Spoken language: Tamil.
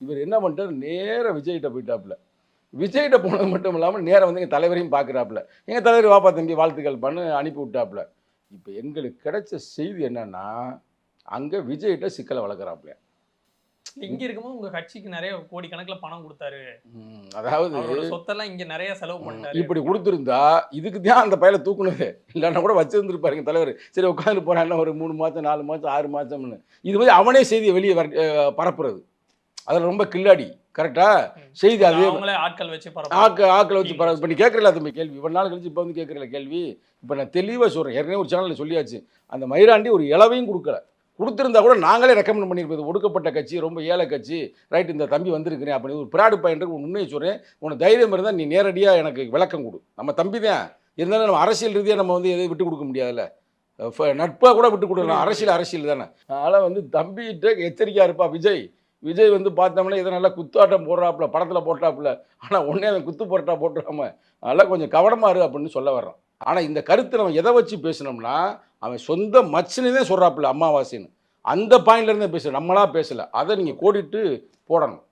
இவர் என்ன பண்ணிட்டாரு, நேரா விஜய்கிட்ட போயிட்டாப்புல. விஜய்கிட்ட போனது மட்டும் இல்லாம, நேரா வந்து எங்க தலைவரையும் பார்க்குறாப்புல. எங்க தலைவர் வாப்பா தம்பி வாழ்த்துக்கள்ப்பான்னு அனுப்பி விட்டாப்புல. இப்ப எங்களுக்கு கிடைச்ச செய்தி என்னன்னா, அங்க விஜய்கிட்ட சிக்கல வளர்க்குறாப்புலயாம். இங்க இருக்கும்போது உங்க கட்சிக்கு நெறைய கோடிக்கணக்குல பணம் குடுத்தாரு. அதாவது அவரோட சொத்தெல்லாம் இங்க நெறைய செலவு பண்ணிட்டாரு இப்படி அப்படிங்கிற மாரி. குடுத்திருந்தா, இதுக்கு தான் அந்த பயல தூக்குனது. இல்லன்னா கூட வச்சிருந்திருப்பாரு எங்க தலைவரு. சரி உட்கார்ந்து போறான் இன்னும் ஒரு 3 மாசம், 4 மாசம், 6 மாசம்ன்னு. இது மாரி அவனே செய்திய வெளிய பரப்புறது. அதுல ரொம்ப கில்லாடி. கரெக்ட்டா? செய்தி கொஞ்சம் அதே அவங்களே ஆட்கள் வச்சு பரப்புறாங்க. ஆட்கள வச்சு டீம் வச்சு. இப்ப நீ கேட்கிறல்ல தம்பி கேள்வி. இவ்வளவு நாள் கழிச்சு இப்ப வந்து கேட்கிறல்ல கேள்வி. இப்ப நான் தெளிவா சொல்றேன். ஏற்கனவே ஒரு சேனல்ல சொல்லியாச்சு. அந்த மயிராண்டி ஒரு இலவையும் குடுக்கல. குடுத்திருந்தா கூட நாங்களே ரெக்கமெண்ட் பண்ணியிருப்போம். இது ஒடுக்கப்பட்ட கட்சி, ரொம்ப ஏழை கட்சி. ரைட் இந்த தம்பி வந்திருக்கிறேன் அப்படின்னு ஒரு பிராடு பையன்ட்டு உண்மைய சொல்றேன். உனக்கு தைரியம் இருந்தா நீ நேரடியா எனக்கு விளக்கம் குடு. நம்ம தம்பி தான். இருந்தாலும் நம்ம அரசியல் ரீதியா நம்ம வந்து எதையும் விட்டுக் குடுக்க முடியாதுல்ல. நட்பா கூட விட்டுக் குடுக்கலாம். புரியுது, அரசியல் புரியுது. அரசியல் தானே. அதனால வந்து தம்பிகிட்ட எச்சரிக்கையா இருப்பா விஜய். விஜய் வந்து பார்த்தோம்னா இத நல்லா குத்தாட்டம் போடுறாப்புல, படத்துல போட்டாப்புல. ஆனா உடனே அவன் குத்து பரோட்டா போட்டுறாம, அதனால கொஞ்சம் கவனமா இரு அப்படின்னு சொல்ல வர்றோம். ஆனா இந்த கருத்த நம்ம எத வச்சு பேசினோம்னா, அவன் சொந்த மச்சினே தான் சொல்றாப்புல அமாவாசைன்னு. அந்த பாயிண்ட்ல இருந்து பேசுறோம். நம்மளா பேசல. அத நீங்க கோடிட்டு போடணும்.